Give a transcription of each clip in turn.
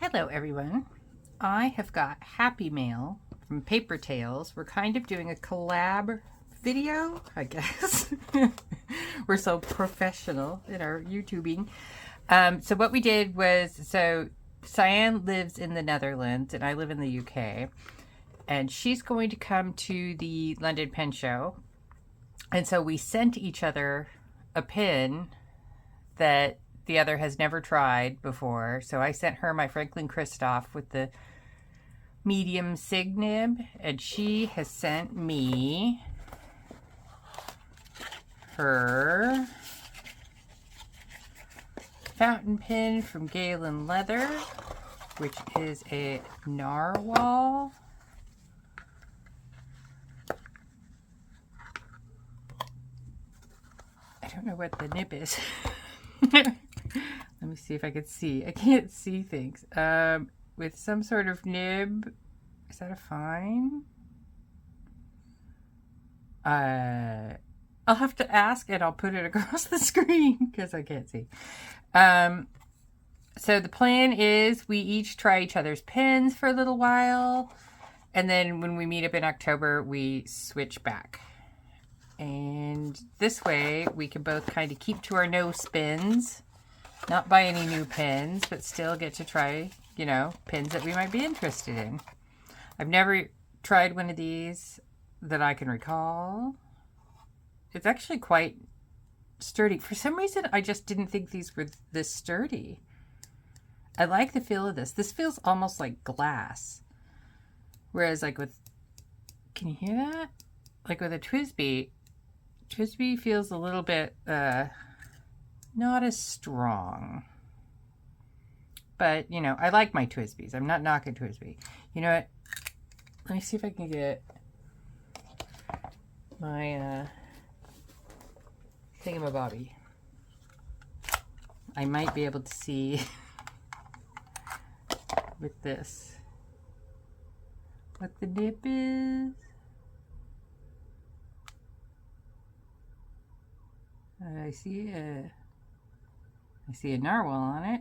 Hello everyone. I have got Happy Mail from Paper Tales. We're kind of doing a collab video, I guess. We're so professional in our YouTubing. So what we did was, Cyan lives in the Netherlands and I live in the UK. And she's going to come to the London Pen Show. And so we sent each other a pen that the other has never tried before. So I sent her my Franklin Christoph with the medium sig nib, and she has sent me her fountain pen from Galen Leather, which is a narwhal. I don't know what the nib is. Let me see if I can see. I can't see things. With some sort of nib. Is that a fine? I'll have to ask and I'll put it across the screen because I can't see. So the plan is we each try each other's pens for a little while. And then when we meet up in October, we switch back. And this way we can both kind of keep to our no spins. Not buy any new pens, but still get to try, pens that we might be interested in. I've never tried one of these that I can recall. It's actually quite sturdy. For some reason, I just didn't think these were this sturdy. I like the feel of this. This feels almost like glass. Whereas like can you hear that? Like with a TWSBI feels a little bit, not as strong. But, I like my TWSBIs. I'm not knocking TWSBI. You know what? Let me see if I can get my thingamabobby. I might be able to see with this what the dip is. I see a narwhal on it.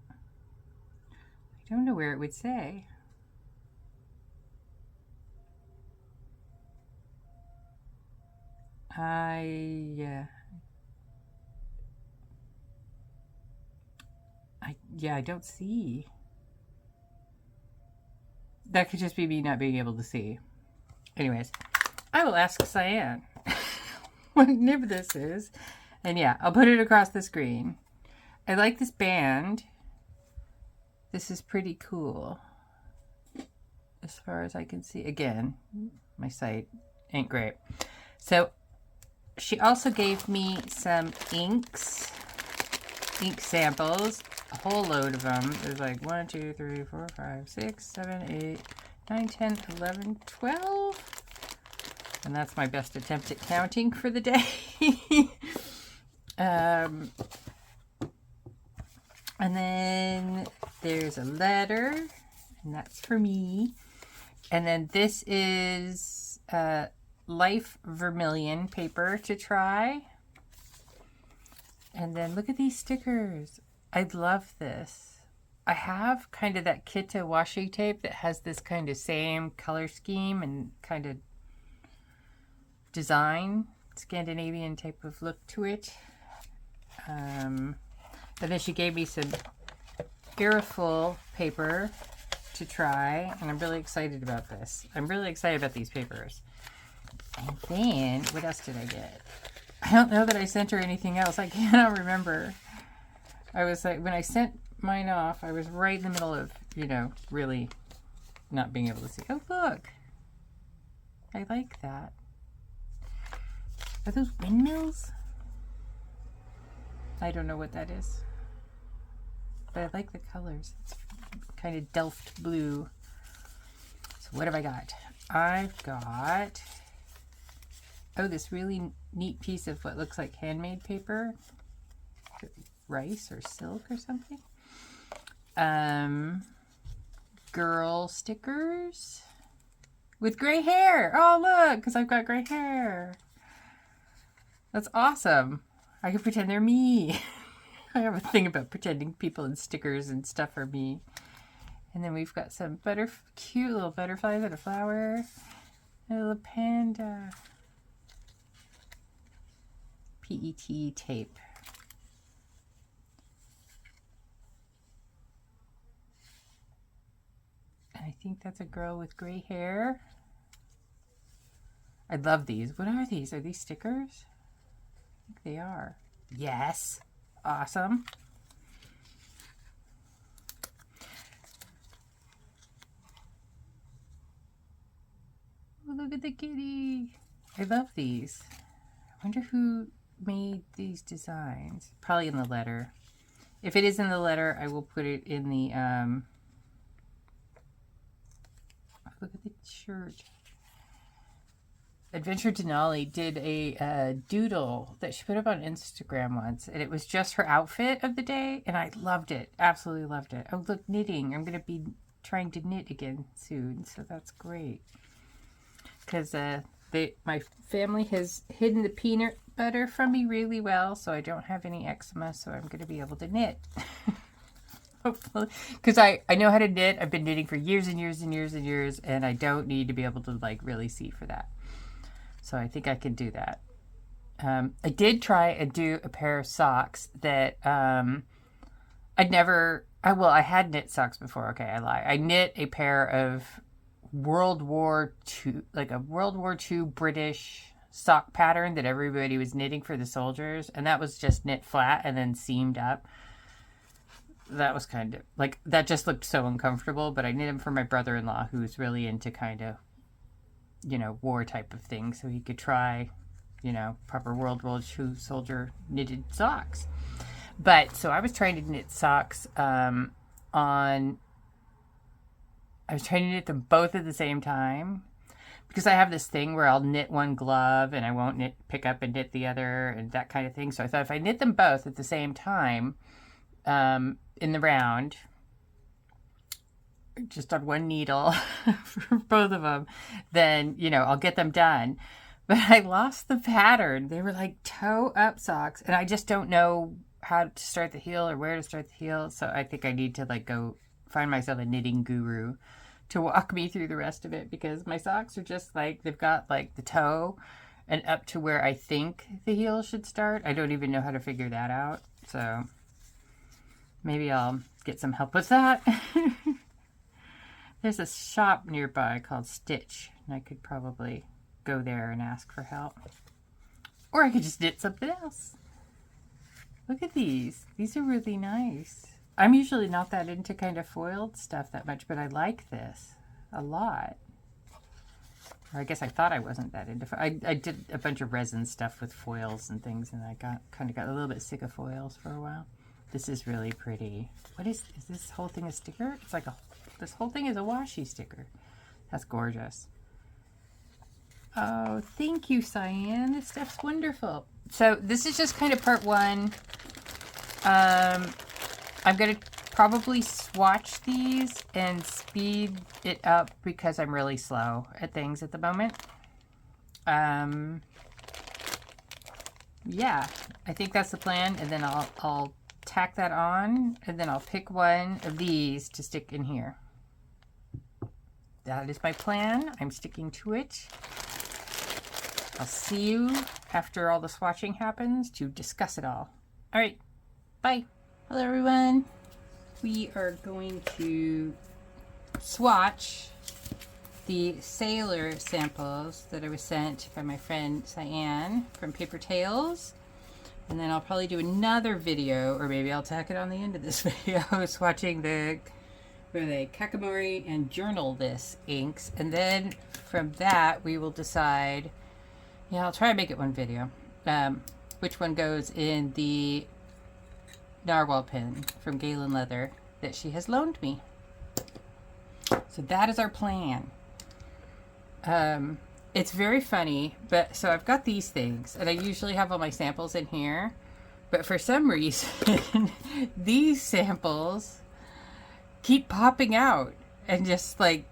I don't know where it would say. I don't see. That could just be me not being able to see. Anyways, I will ask Cyan what nib this is. And yeah, I'll put it across the screen. I like this band. This is pretty cool. As far as I can see. Again, my sight ain't great. So she also gave me some ink samples. A whole load of them. There's like 1, 2, 3, 4, 5, 6, 7, 8, 9, 10, 11, 12. And that's my best attempt at counting for the day. And then there's a letter, and that's for me. And then this is Life Vermilion paper to try. And then look at these stickers. I love this. I have kind of that Kita washi tape that has this kind of same color scheme and kind of design, Scandinavian type of look to it. And then she gave me some Airful paper to try, and I'm really excited about this. I'm really excited about these papers. And then, what else did I get? I don't know that I sent her anything else. I cannot remember. I was like, when I sent mine off, I was right in the middle of, really not being able to see. Oh, look. I like that. Are those windmills? I don't know what that is. But I like the colors. It's kind of Delft blue. So what have I got? I've got, this really neat piece of what looks like handmade paper. Rice or silk or something. Girl stickers with gray hair. Oh, look, because I've got gray hair. That's awesome. I can pretend they're me. I have a thing about pretending people and stickers and stuff are me. And then we've got some cute little butterflies and a flower. And a little panda. PET tape. And I think that's a girl with gray hair. I love these. What are these? Are these stickers? I think they are. Yes. Awesome. Oh, look at the kitty. I love these. I wonder who made these designs. Probably in the letter. If it is in the letter, I will put it in the, look at the shirt. Adventure Denali did a doodle that she put up on Instagram once, and it was just her outfit of the day, and I loved it. Absolutely loved it. Oh, look, knitting. I'm going to be trying to knit again soon, so that's great. Because my family has hidden the peanut butter from me really well, so I don't have any eczema, so I'm going to be able to knit. Hopefully. Because I know how to knit. I've been knitting for years and years and years and years, and I don't need to be able to like really see for that. So I think I can do that. I did try and do a pair of socks that I had knit socks before. Okay, I lie. I knit a pair of World War II, like a World War II British sock pattern that everybody was knitting for the soldiers. And that was just knit flat and then seamed up. That was kind of, like, that just looked so uncomfortable. But I knit them for my brother-in-law, who's really into kind of, you know, war type of thing, so he could try, you know, proper World War II soldier knitted socks. But so I was trying to knit socks I was trying to knit them both at the same time, because I have this thing where I'll knit one glove and I won't pick up and knit the other and that kind of thing. So I thought if I knit them both at the same time in the round, just on one needle for both of them, then, you know, I'll get them done. But I lost the pattern. They were like toe up socks, and I just don't know how to start the heel or where to start the heel. So I think I need to like go find myself a knitting guru to walk me through the rest of it, because my socks are just like, they've got like the toe and up to where I think the heel should start. I don't even know how to figure that out. So maybe I'll get some help with that. There's a shop nearby called Stitch, and I could probably go there and ask for help. Or I could just knit something else. Look at these. These are really nice. I'm usually not that into kind of foiled stuff that much, but I like this a lot. Or I guess I thought I wasn't that into I did a bunch of resin stuff with foils and things, and I kind of got a little bit sick of foils for a while. This is really pretty. What is this whole thing a sticker? It's like this whole thing is a washi sticker. That's gorgeous. Oh, thank you, Cyan. This stuff's wonderful. So this is just kind of part one. I'm going to probably swatch these and speed it up because I'm really slow at things at the moment. Yeah, I think that's the plan. And then I'll tack that on, and then I'll pick one of these to stick in here. That is my plan. I'm sticking to it. I'll see you after all the swatching happens to discuss it all. All right, bye. Hello, everyone. We are going to swatch the sailor samples that I was sent by my friend Cyan from Paper Tales. And then I'll probably do another video, or maybe I'll tack it on the end of this video, swatching the Kakamori and Journal This inks. And then from that, we will decide, yeah, I'll try and make it one video, which one goes in the narwhal pin from Galen Leather that she has loaned me. So that is our plan. It's very funny, but so I've got these things, and I usually have all my samples in here, but for some reason, these samples keep popping out, and just like,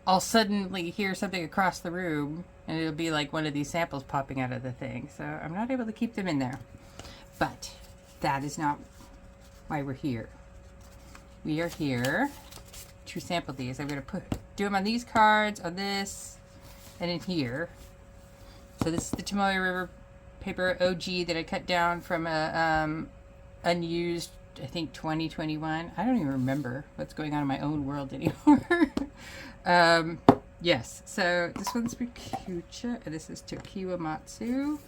I'll suddenly hear something across the room, and it'll be like one of these samples popping out of the thing. So I'm not able to keep them in there, but that is not why we're here. We are here to sample these. I'm going to do them on these cards, on this, and in here. So this is the Tomoe River paper OG that I cut down from a unused, I think 2021. I don't even remember what's going on in my own world anymore. Yes, so this one's Rikucha, and this is Tokiwa Matsu.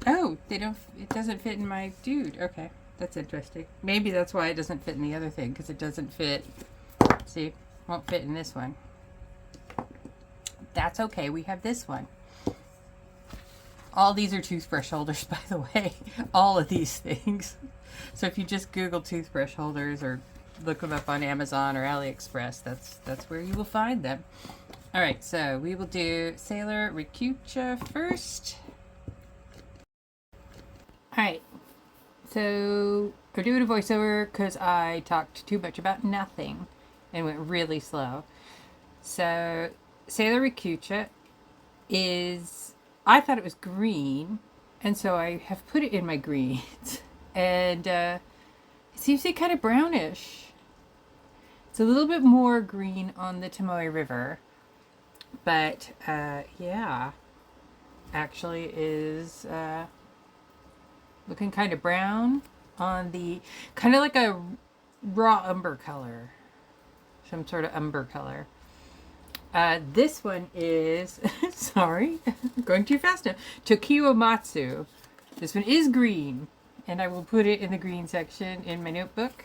Oh, it doesn't fit in my dude. Okay, that's interesting. Maybe that's why it doesn't fit in the other thing, because it doesn't fit, see, won't fit in this one. That's okay, we have this one. All these are toothbrush holders, by the way. All of these things. So if you just Google toothbrush holders or look them up on Amazon or AliExpress, that's where you will find them. All right, so we will do Sailor Rikucha first. All right, so I'm doing a voiceover because I talked too much about nothing and went really slow. So Sailor Rikucha is, I thought it was green, and so I have put it in my greens. And it seems to be kind of brownish. It's a little bit more green on the Tomoe River, but yeah, actually is looking kind of brown on the, kind of like a raw umber color, some sort of umber color. This one is, sorry, I'm going too fast now, Tokiwa Matsu. This one is green, and I will put it in the green section in my notebook.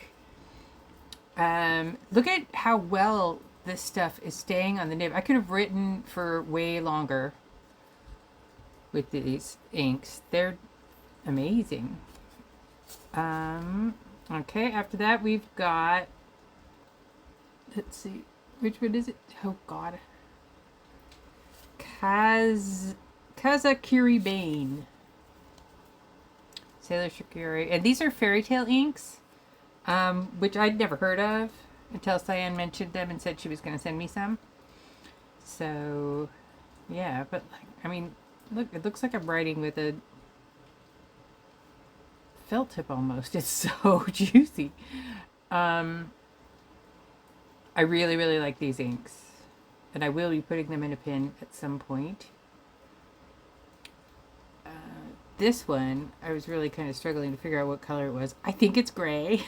Look at how well this stuff is staying on the nib. I could have written for way longer with these inks. They're amazing. Okay, after that we've got, let's see, which one is it? Oh God. Kazakiri Bane. Sailor Shikiri. And these are fairy tale inks, which I'd never heard of until Cyan mentioned them and said she was going to send me some. So, yeah, but like, I mean, look, it looks like I'm writing with a felt tip almost. It's so juicy. I really, really like these inks, and I will be putting them in a pin at some point. This one, I was really kind of struggling to figure out what color it was. I think it's gray.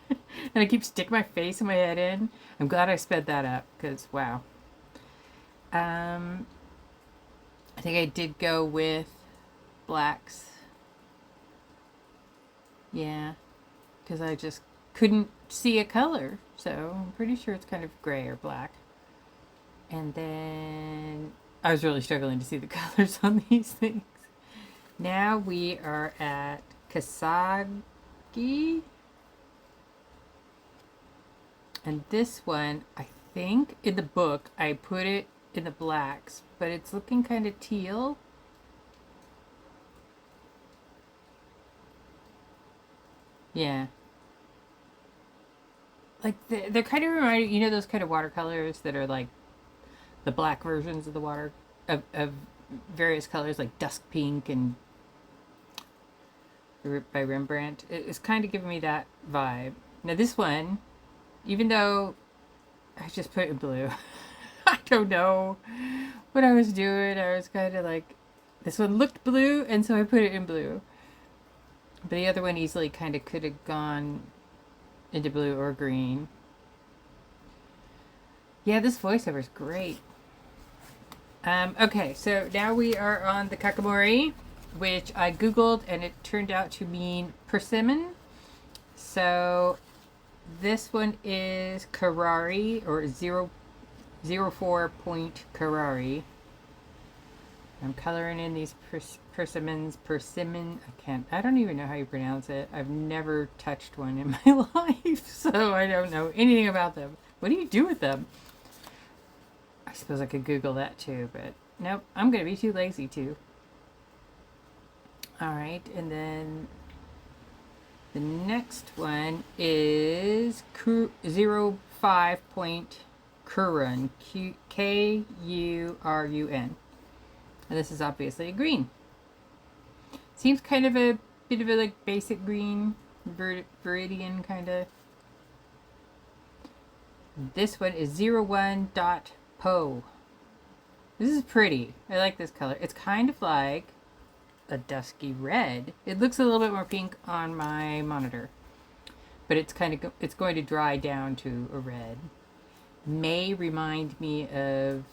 And I keep sticking my face and my head in. I'm glad I sped that up, because wow. I think I did go with blacks. Yeah, because I just couldn't see a color, so I'm pretty sure it's kind of gray or black. And then I was really struggling to see the colors on these things. Now we are at Kasagi, and this one, I think in the book I put it in the blacks, but it's looking kind of teal. Yeah. Like, they're kind of reminding, you know, those kind of watercolors that are like the black versions of the water, of various colors, like dusk pink and by Rembrandt. It's kind of giving me that vibe. Now this one, even though I just put it in blue, I don't know what I was doing. I was kind of like, this one looked blue, and so I put it in blue. But the other one easily kind of could have gone into blue or green. Yeah, this voiceover is great. Okay, so now we are on the Kakamori, which I googled and it turned out to mean persimmon. So this one is Karari, or 04 point Karari. I'm coloring in these persimmon. I don't even know how you pronounce it. I've never touched one in my life, so I don't know anything about them. What do you do with them? I suppose I could Google that too, but nope, I'm going to be too lazy to. Alright, and then the next one is 05 point Kurun, K-U-R-U-N. And this is obviously a green. Seems kind of a bit of a like basic green, viridian kind of. This one is 01.po. This is pretty. I like this color. It's kind of like a dusky red. It looks a little bit more pink on my monitor, but it's it's going to dry down to a red. May remind me of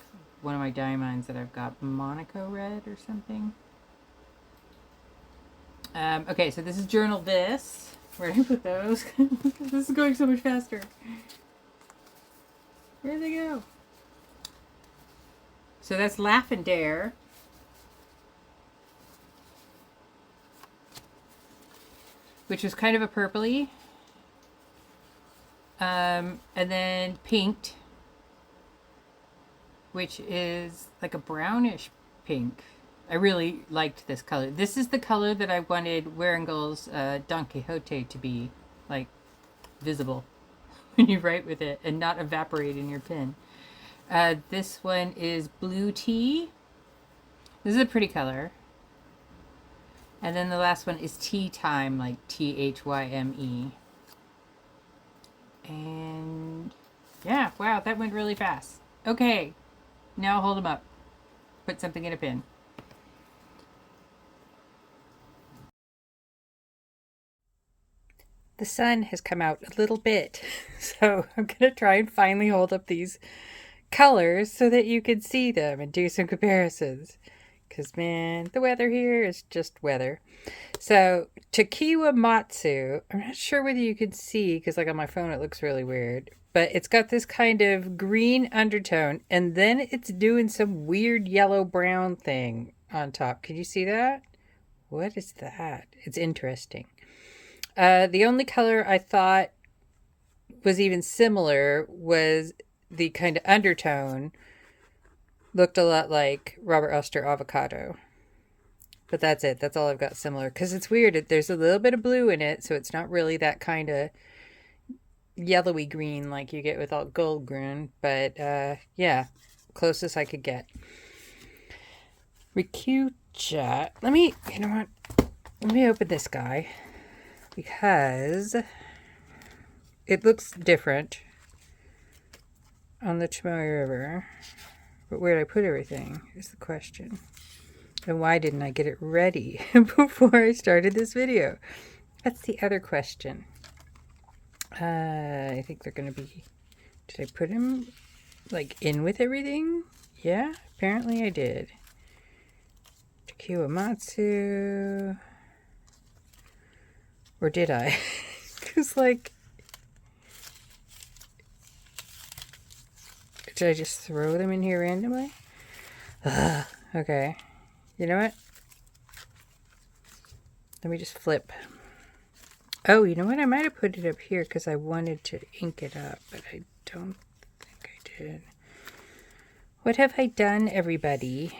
one of my diamonds that I've got, Monaco red or something. Okay, so this is journal this. Where did I put those? This is going so much faster. Where'd they go? So that's Laugh and Dare. Which was kind of a purpley. And then Pinked, which is like a brownish pink. I really liked this color. This is the color that I wanted Waringel's Don Quixote to be, like, visible when you write with it and not evaporate in your pen. This one is Blue Tea. This is a pretty color. And then the last one is Tea Time, like Thyme. And yeah, wow, that went really fast. Okay, now hold them up. Put something in a pin. The sun has come out a little bit, so I'm going to try and finally hold up these colors so that you can see them and do some comparisons. Because, man, the weather here is just weather. So, Takiwa Matsu, I'm not sure whether you can see, because like on my phone it looks really weird, but it's got this kind of green undertone, and then it's doing some weird yellow-brown thing on top. Can you see that? What is that? It's interesting. The only color I thought was even similar was the kind of undertone. Looked a lot like Robert Oster Avocado. But that's it. That's all I've got similar. Because it's weird. There's a little bit of blue in it, so it's not really that kind of yellowy green like you get with all gold green. But yeah, closest I could get. Ricucha. You know what? Let me open this guy. Because it looks different on the Tomoe River. But where did I put everything is the question. And why didn't I get it ready before I started this video? That's the other question. I think they're going to be... Did I put them like in with everything? Yeah, apparently I did. Takiwa Matsu... Or did I? Because, like... Did I just throw them in here randomly? Okay. You know what? Let me just flip. Oh, you know what? I might have put it up here because I wanted to ink it up, but I don't think I did. What have I done, everybody?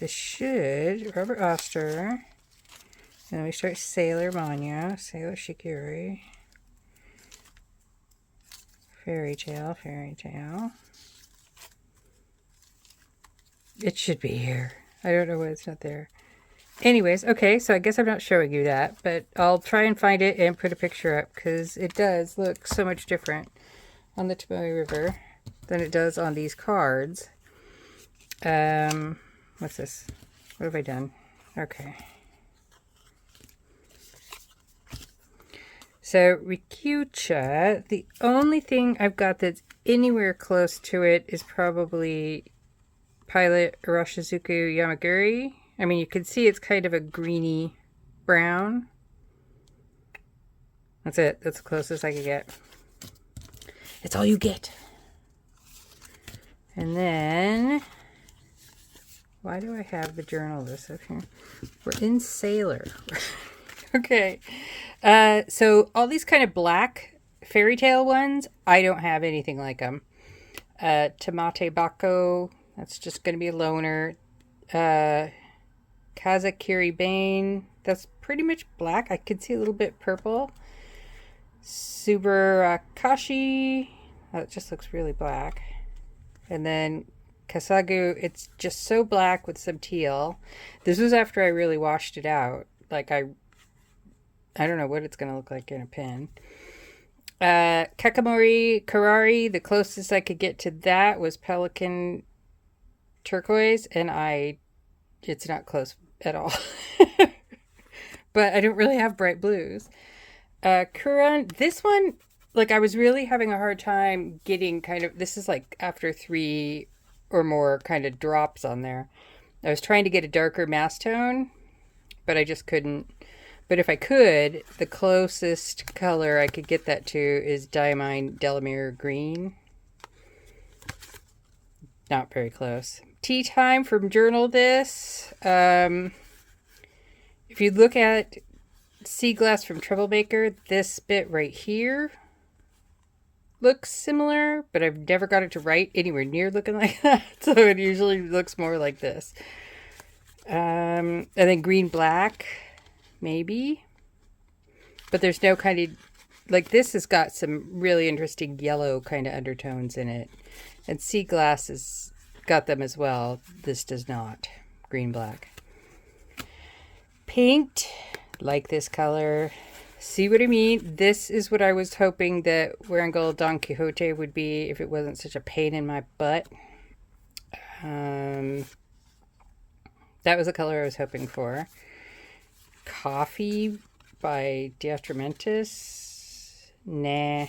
This should, Robert Oster. And then we start Sailor Manya, Sailor Shikiri. Fairy Tale, Fairy Tale. It should be here. I don't know why it's not there. Anyways, okay, so I guess I'm not showing you that, but I'll try and find it and put a picture up because it does look so much different on the Tomoe River than it does on these cards. What's this? What have I done? Okay. So, Ricucha, the only thing I've got that's anywhere close to it is probably Pilot Arashizuku Yamaguri. I mean, you can see it's kind of a greeny brown. That's it. That's the closest I could get. It's all you get. And then... Why do I have the journal list up here? We're in Sailor. Okay. So all these kind of black fairy tale ones, I don't have anything like them. Tamate Bako, that's just going to be a loner. Kazakiri Bane, that's pretty much black. I could see a little bit purple. Subarakashi, that just looks really black. And then Kasagu, it's just so black with some teal. This was after I really washed it out. Like I don't know what it's going to look like in a pen. Kakamori Karari, the closest I could get to that was Pelican Turquoise, and it's not close at all. But I don't really have bright blues. Kuran, this one, like I was really having a hard time getting this is like after 3 or more kind of drops on there. I was trying to get a darker mass tone, but I just couldn't. But if I could, the closest color I could get that to is Diamine Delamere Green. Not very close. Tea Time from Journal This. If you look at Sea Glass from Troublemaker, this bit right here looks similar, but I've never got it to write anywhere near looking like that. So it usually looks more like this. And then Green Black, maybe. But there's no kind of, like this has got some really interesting yellow kind of undertones in it. And Sea Glass has got them as well. This does not. Green Black. Paint, like this color. See what I mean? This is what I was hoping that Warangol Don Quixote would be if it wasn't such a pain in my butt. That was the color I was hoping for. Coffee by Diatramentis. Nah.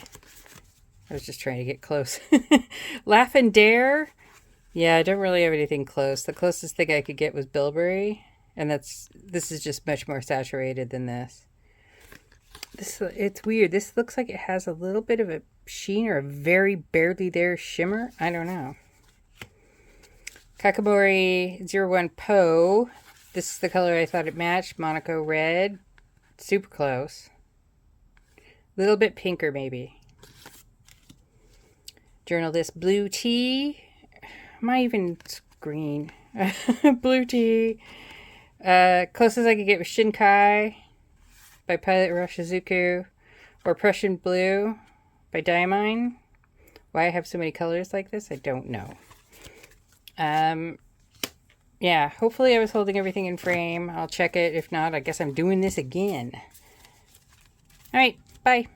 I was just trying to get close. Laugh and Dare. Yeah, I don't really have anything close. The closest thing I could get was Bilberry. And this is just much more saturated than this. It's weird. This looks like it has a little bit of a sheen or a very barely there shimmer. I don't know. Kakamori 01 Po. This is the color I thought it matched. Monaco Red. Super close. A little bit pinker maybe. Journal This Blue Tea. Am I even green? Blue Tea. Closest I could get was Shinkai by Pilot Rashizuku, or Prussian Blue by Diamine. Why I have so many colors like this, I don't know. Yeah, hopefully I was holding everything in frame. I'll check it. If not, I guess I'm doing this again. All right, bye.